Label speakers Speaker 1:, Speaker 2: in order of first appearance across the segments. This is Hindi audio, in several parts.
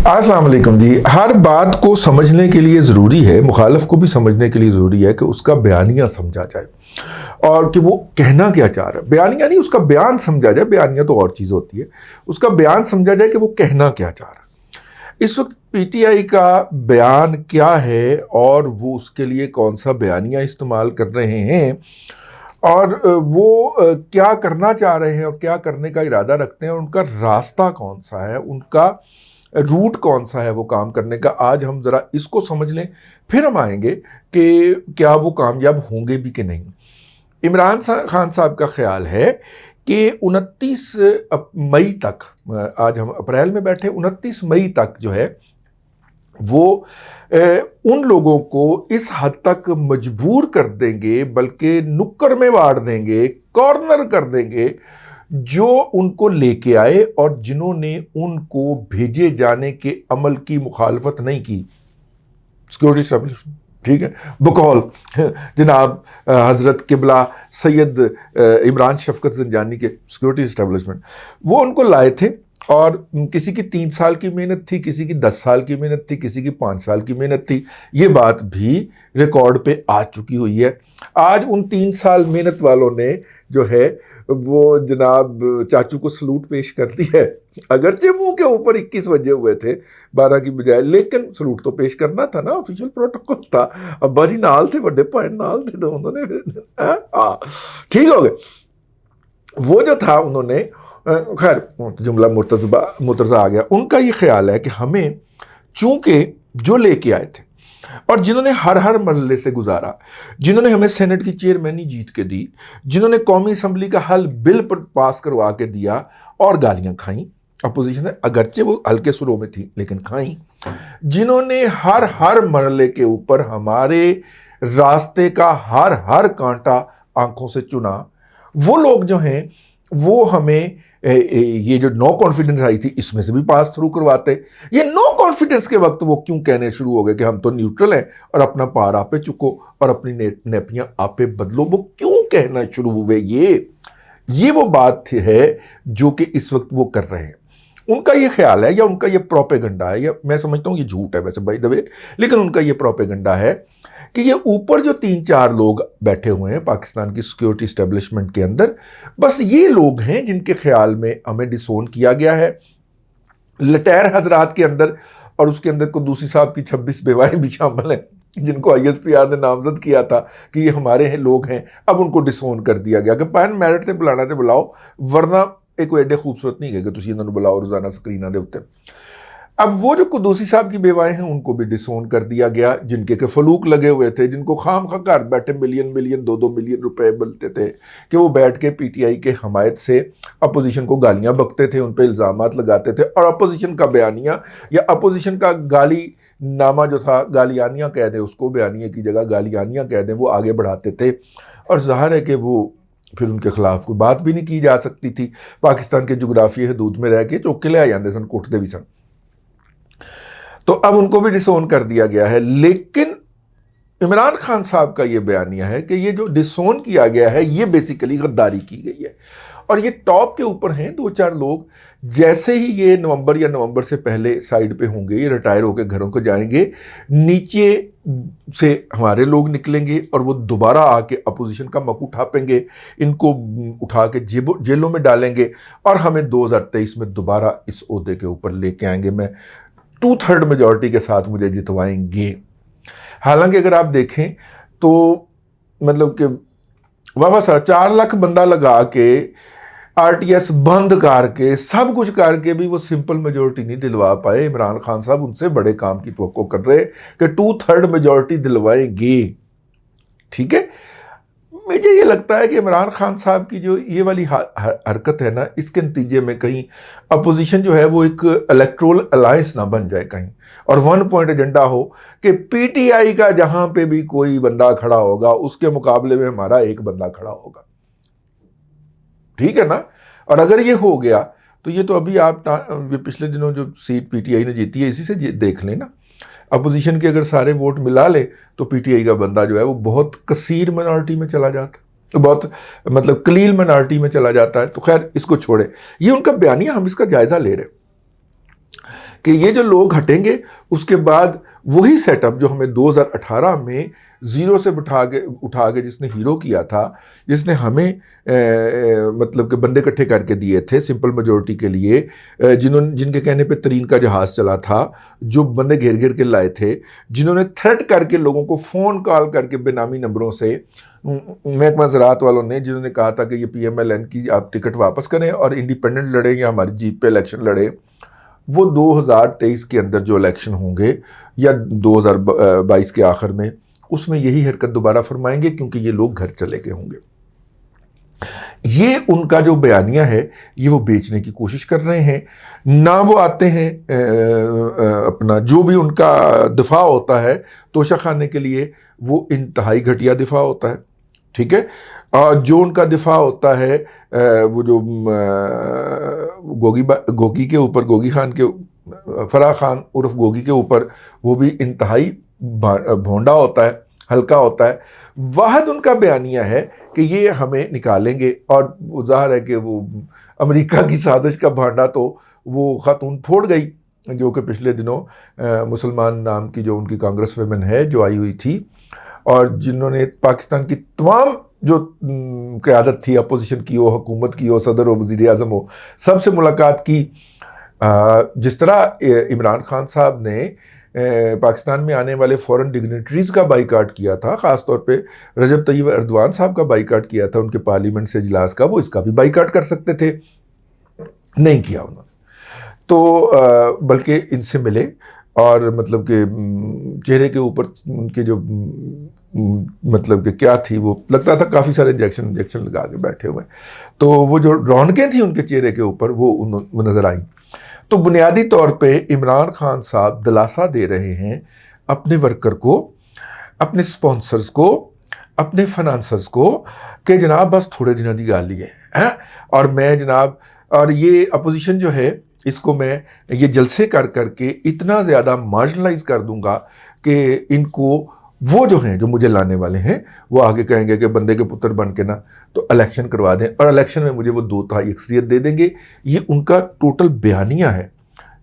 Speaker 1: अस्सलाम वालेकुम जी। हर बात को समझने के लिए ज़रूरी है, मुखालिफ को भी समझने के लिए ज़रूरी है कि उसका बयानिया समझा जाए और कि वो कहना क्या चाह रहा है। बयानिया नहीं, उसका बयान समझा जाए। बयानिया तो और चीज़ होती है, उसका बयान समझा जाए कि वो कहना क्या चाह रहा है। इस वक्त पीटीआई का बयान क्या है और वो उसके लिए कौन सा बयानिया इस्तेमाल कर रहे हैं और वो क्या करना चाह रहे हैं और क्या करने का इरादा रखते हैं और उनका रास्ता कौन सा है, उनका रूट कौन सा है वो काम करने का। आज हम ज़रा इसको समझ लें, फिर हम आएंगे कि क्या वो कामयाब होंगे भी कि नहीं। इमरान खान साहब का ख्याल है कि 29 मई तक, आज हम अप्रैल में बैठे, 29 मई तक जो है वो उन लोगों को इस हद तक मजबूर कर देंगे, बल्कि नुक्कड़ में वाड़ देंगे, कॉर्नर कर देंगे, जो उनको लेके आए और जिन्होंने उनको भेजे जाने के अमल की मुखालफत नहीं की। सिक्योरिटी एस्टेब्लिशमेंट, ठीक है, बकौल जनाब हज़रत किबला सैयद इमरान शफकत ज़ंजानी के सिक्योरिटी एस्टेब्लिशमेंट, वो उनको लाए थे और किसी की 3 साल की मेहनत थी, किसी की 10 साल की मेहनत थी, किसी की 5 साल की मेहनत थी। ये बात भी रिकॉर्ड पे आ चुकी हुई है। आज उन 3 साल मेहनत वालों ने जो है वो जनाब चाचू को सलूट पेश करती है। अगरचे मुंह के ऊपर 21 बजे हुए थे 12 की बजाय, लेकिन सलूट तो पेश करना था ना, ऑफिशियल प्रोटोकॉल था। अब्बा जी नाल थे, बड़े भाई नाल थे, तो उन्होंने ठीक हो गए। वो जो था उन्होंने, खैर जुमला मुर्तज़ा आ गया। उनका ये ख्याल है कि हमें, चूंकि जो लेके आए थे और जिन्होंने हर हर मरहले से गुजारा, जिन्होंने हमें सेनेट की चेयरमैनी जीत के दी, जिन्होंने कौमी असम्बली का हल बिल पर पास करवा के दिया और गालियां खाई अपोजिशन है, अगरचे वो हल्के सुरों में थी लेकिन खाई, जिन्होंने हर हर मरहले के ऊपर हमारे रास्ते का हर हर कांटा आंखों से चुना, वो लोग जो हैं वो हमें ये जो नो कॉन्फिडेंस आई थी इसमें से भी पास थ्रू करवाते। ये नो कॉन्फिडेंस के वक्त वो क्यों कहने शुरू हो गए कि हम तो न्यूट्रल हैं और अपना पार आपे चुको और अपनी नेपियां आपे बदलो, वो क्यों कहना शुरू हुए? ये वो बात है जो कि इस वक्त वो कर रहे हैं। उनका ये ख्याल है या उनका ये प्रोपेगंडा है, या मैं समझता हूँ ये झूठ है वैसे बाय द वे, लेकिन उनका ये प्रोपेगंडा है कि ये ऊपर जो 3-4 लोग बैठे हुए हैं पाकिस्तान की सिक्योरिटी एस्टेब्लिशमेंट के अंदर, बस ये लोग हैं जिनके ख्याल में हमें डिसोन किया गया है लटैर हजरात के अंदर, और उसके अंदर को दूसरी साहब की 26 बेवाएं भी शामिल हैं जिनको ISPR ने नामजद किया था कि ये हमारे हैं लोग हैं। अब उनको डिसोन कर दिया गया कि पैन मैरिट से बुलाना तो बुलाओ, वरना एक कोई एडे खूबसूरत नहीं है कि तुम इन्होंने बुलाओ रोजाना स्क्रीना के उत्ते। अब वो जो कुदूसी साहब की बेवाएं हैं उनको भी डिसोन कर दिया गया, जिनके के फलूक लगे हुए थे, जिनको खाम खा घर बैठे मिलियन 2-2 मिलियन रुपए मिलते थे कि वो बैठ के PTI के हमायत से अपोजिशन को गालियां बकते थे, उन पर इल्ज़ामात लगाते थे और अपोजिशन का बयानिया या अपोजिशन का गाली नामा जो था, गालियानिया कह दें उसको, बयानिया की जगह गालियानिया कह दें, वो आगे बढ़ाते थे। और ज़ाहिर है कि वो फिर उनके खिलाफ कोई बात भी नहीं की जा सकती थी। पाकिस्तान के जोग्राफी हदूद में रह के चौके ले आ जाते सन, कुटते भी सन। तो अब उनको भी डिसोन कर दिया गया है। लेकिन इमरान खान साहब का ये बयानिया है कि ये जो डिसोन किया गया है ये बेसिकली गद्दारी की गई है और ये टॉप के ऊपर हैं 2-4 लोग। जैसे ही ये नवंबर या नवंबर से पहले साइड पे होंगे, ये रिटायर होकर घरों को जाएंगे, नीचे से हमारे लोग निकलेंगे और वो दोबारा आके अपोजिशन का मकू उठापेंगे, इनको उठा के जेलों में डालेंगे और हमें 2023 में दोबारा इस ओहदे के ऊपर लेके आएंगे। मैं 2/3 मेजॉरिटी के साथ मुझे जितवाएंगे। हालांकि अगर आप देखें तो मतलब कि वाह सर 4 लाख बंदा लगा के RTS बंद करके सब कुछ करके भी वो सिंपल मेजॉरिटी नहीं दिलवा पाए। इमरान खान साहब उनसे बड़े काम की तवक्को कर रहे हैं कि 2/3 मेजॉरिटी दिलवाएंगे। ठीक है, मुझे ये लगता है कि इमरान खान साहब की जो ये वाली हरकत है ना, इसके नतीजे में कहीं अपोजिशन जो है वो एक इलेक्टोरल अलायंस ना बन जाए कहीं, और 1 पॉइंट एजेंडा हो कि PTI का जहां पे भी कोई बंदा खड़ा होगा उसके मुकाबले में हमारा एक बंदा खड़ा होगा। ठीक है ना? और अगर ये हो गया तो ये तो अभी आप पिछले दिनों जो सीट PTI ने जीती है इसी से देख लेना। अपोजिशन के अगर सारे वोट मिला ले तो PTI का बंदा जो है वो बहुत कसीर मिनॉरिटी में चला जाता, तो बहुत मतलब कलील मिनॉरिटी में चला जाता है। तो खैर इसको छोड़े, ये उनका बयानिया, हम इसका जायजा ले रहे हैं कि ये जो लोग हटेंगे उसके बाद वही सेटअप जो हमें 2018 में ज़ीरो से उठा के जिसने हीरो किया था, जिसने हमें मतलब कि बंदे इकट्ठे करके दिए थे सिंपल मेजोरिटी के लिए, जिनके कहने पे तरीन का जहाज़ चला था, जो बंदे घेर घेर के लाए थे, जिन्होंने थ्रेट करके लोगों को फ़ोन कॉल करके बेनामी नंबरों से, महकमा ज़राअत वालों ने, जिन्होंने कहा था कि ये PMLN की आप टिकट वापस करें और इंडिपेंडेंट लड़ें या हमारी जीत पे इलेक्शन लड़े। वो 2023 के अंदर जो इलेक्शन होंगे या 2022 के आखिर में, उसमें यही हरकत दोबारा फरमाएंगे, क्योंकि ये लोग घर चले गए होंगे। ये उनका जो बयानिया है ये वो बेचने की कोशिश कर रहे हैं ना। वो आते हैं अपना जो भी उनका दिफा होता है तोशा खाने के लिए, वो इंतहाई घटिया दिफा होता है, ठीक है। और जो उनका दिफा होता है वो जो गोगी के ऊपर, गोगी खान के, फराह खान उर्फ गोगी के ऊपर, वो भी इंतहाई भोंडा होता है, हल्का होता है। वाहद उनका बयानिया है कि ये हमें निकालेंगे, और ज़ाहिर है कि वो अमेरिका की साजिश का भांडा तो वो खातून फोड़ गई, जो कि पिछले दिनों मुसलमान नाम की जो उनकी कांग्रेस वुमेन है जो आई हुई थी, और जिन्होंने पाकिस्तान की तमाम जो क़यादत थी, अपोजिशन की हो, हुकूमत की हो, सदर हो, वज़ीर आज़म हो, सबसे मुलाकात की। जिस तरह इमरान खान साहब ने पाकिस्तान में आने वाले फॉरेन डिग्नेटरीज़ का बाइकाट किया था, ख़ास तौर पे रजब तैयब एर्दवान साहब का बाइकाट किया था उनके पार्लियामेंट से इजलास का, वो इसका भी बाइकाट कर सकते थे, नहीं किया उन्होंने। तो बल्कि इनसे मिले और मतलब कि चेहरे के ऊपर उनके जो मतलब कि क्या थी, वो लगता था काफ़ी सारे इंजेक्शन लगा के बैठे हुए, तो वो जो रौनकें थी उनके चेहरे के ऊपर वो नज़र आई। तो बुनियादी तौर पे इमरान खान साहब दिलासा दे रहे हैं अपने वर्कर को, अपने स्पॉन्सर्स को, अपने फाइनेंसर्स को कि जनाब बस थोड़े दिनों की गल ही है, और मैं जनाब, और ये अपोजिशन जो है इसको मैं ये जलसे कर करके इतना ज़्यादा मार्जिनलाइज कर दूंगा कि इनको वो जो हैं जो मुझे लाने वाले हैं वो आगे कहेंगे कि बंदे के पुत्र बन के ना तो इलेक्शन करवा दें, और इलेक्शन में मुझे वो 2/3 अक्सरियत दे देंगे। ये उनका टोटल बयानिया है।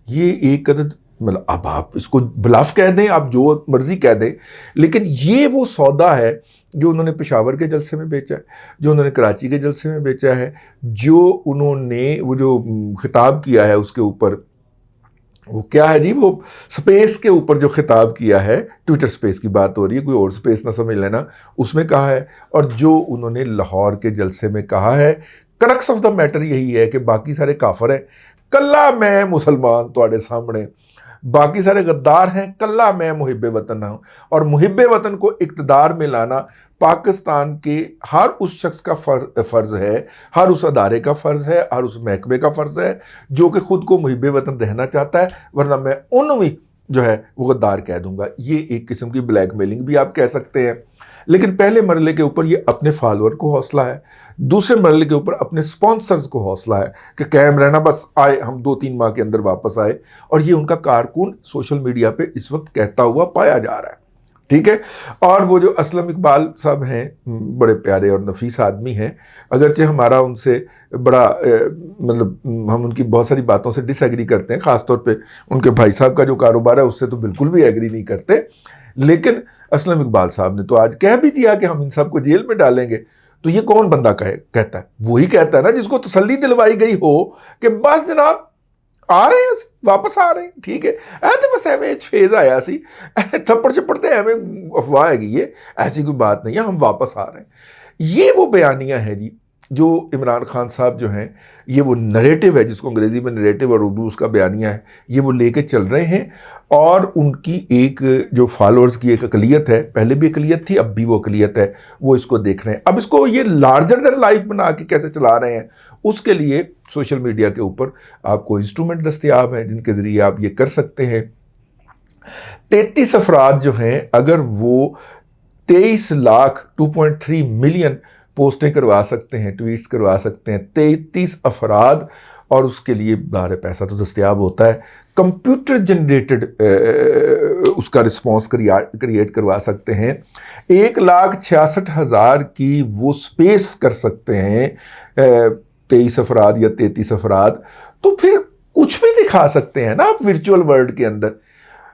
Speaker 1: ये एक अदद, मतलब अब आप इसको ब्लफ कह दें, आप जो मर्जी कह दें, लेकिन ये वो सौदा है जो उन्होंने पेशावर के जलसे में बेचा है, जो उन्होंने कराची के जलसे में बेचा है, जो उन्होंने वो जो खिताब किया है उसके ऊपर, वो क्या है जी, वो स्पेस के ऊपर जो खिताब किया है, ट्विटर स्पेस की बात हो रही है, कोई और स्पेस ना समझ लेना, उसमें कहा है, और जो उन्होंने लाहौर के जलसे में कहा है, क्रक्स ऑफ द मैटर यही है कि बाकी सारे काफर हैं, कल्ला मैं मुसलमान तुहाडे सामने, बाकी सारे गद्दार हैं, कल्ला मैं मुहिब्बे वतन हूँ। और मुहिब्बे वतन को इक़्तिदार में लाना पाकिस्तान के हर उस शख्स का फ़र्ज़ है, हर उस अदारे का फ़र्ज़ है, हर उस महकमे का फ़र्ज़ है जो कि ख़ुद को मुहिब्बे वतन रहना चाहता है, वरना मैं उन्हें जो है वो गद्दार कह दूंगा। ये एक किस्म की ब्लैकमेलिंग भी आप कह सकते हैं। लेकिन पहले मरले के ऊपर ये अपने फॉलोअर को हौसला है, दूसरे मरले के ऊपर अपने स्पॉन्सर्स को हौसला है कि कायम रहना, बस आए हम 2-3 माह के अंदर वापस आए। और ये उनका कारकुन सोशल मीडिया पे इस वक्त कहता हुआ पाया जा रहा है, ठीक है। और वो जो असलम इकबाल साहब हैं, बड़े प्यारे और नफीस आदमी हैं, अगरचे हमारा उनसे बड़ा मतलब हम उनकी बहुत सारी बातों से डिसएग्री करते हैं, ख़ासतौर पे उनके भाई साहब का जो कारोबार है उससे तो बिल्कुल भी एग्री नहीं करते, लेकिन असलम इकबाल साहब ने तो आज कह भी दिया कि हम इन सबको जेल में डालेंगे। तो ये कौन बंदा कहता है? वही कहता है ना जिसको तसल्ली दिलवाई गई हो कि बस जनाब आ रहे हैं, वापस आ रहे हैं, ठीक है। तो बस एवं फेज आया सी, थप्पड़ चप्पड़ते एवं अफवाह है, ये ऐसी कोई बात नहीं है, हम वापस आ रहे हैं। ये वो बयानिया है जी जो इमरान खान साहब जो हैं, ये वो नरेटिव है जिसको अंग्रेज़ी में नरेटिव और उर्दू उसका बयानिया है, ये वो लेके चल रहे हैं। और उनकी एक जो फॉलोअर्स की एक अकलियत है, पहले भी अकलियत थी, अब भी वो अकलियत है, वो इसको देख रहे हैं। अब इसको ये लार्जर देन लाइफ बना के कैसे चला रहे हैं, उसके लिए सोशल मीडिया के ऊपर आपको इंस्ट्रूमेंट दस्तयाब हैं जिनके ज़रिए आप ये कर सकते हैं। 33 अफराद जो हैं, अगर वो 23 लाख 2.3 मिलियन पोस्टें करवा सकते हैं, ट्वीट्स करवा सकते हैं 33 अफराद, और उसके लिए बाहर पैसा तो दस्तयाब होता है। कंप्यूटर जनरेटेड उसका रिस्पॉन्स क्रिएट करवा सकते हैं। 1,66,000 की वो स्पेस कर सकते हैं 23 अफराद या 33 अफराद। तो फिर कुछ भी दिखा सकते हैं ना आप वर्चुअल वर्ल्ड के अंदर।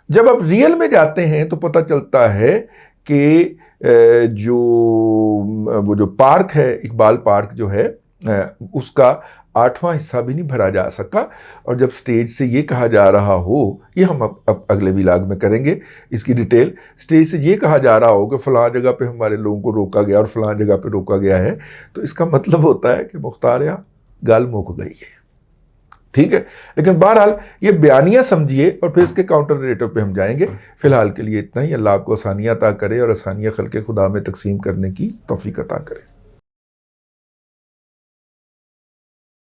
Speaker 1: जब आप रियल में जाते हैं तो पता चलता है कि वो जो पार्क है, इकबाल पार्क जो है, उसका 8वां हिस्सा भी नहीं भरा जा सका। और जब स्टेज से ये कहा जा रहा हो, ये हम अब अगले व्लॉग में करेंगे इसकी डिटेल, स्टेज से ये कहा जा रहा हो कि फ़लाँ जगह पे हमारे लोगों को रोका गया और फ़लाँ जगह पे रोका गया है, तो इसका मतलब होता है कि मुख्तार गाल मुक गई है। ठीक है, लेकिन बहरहाल ये बयानियाँ समझिए और फिर इसके काउंटर नरेटिव पे हम जाएंगे। फ़िलहाल के लिए इतना ही। अल्लाह आपको आसानियाँ अता करे और आसानियाँ खल्क़े खुदा में तकसीम करने की तौफ़ीक अता करे।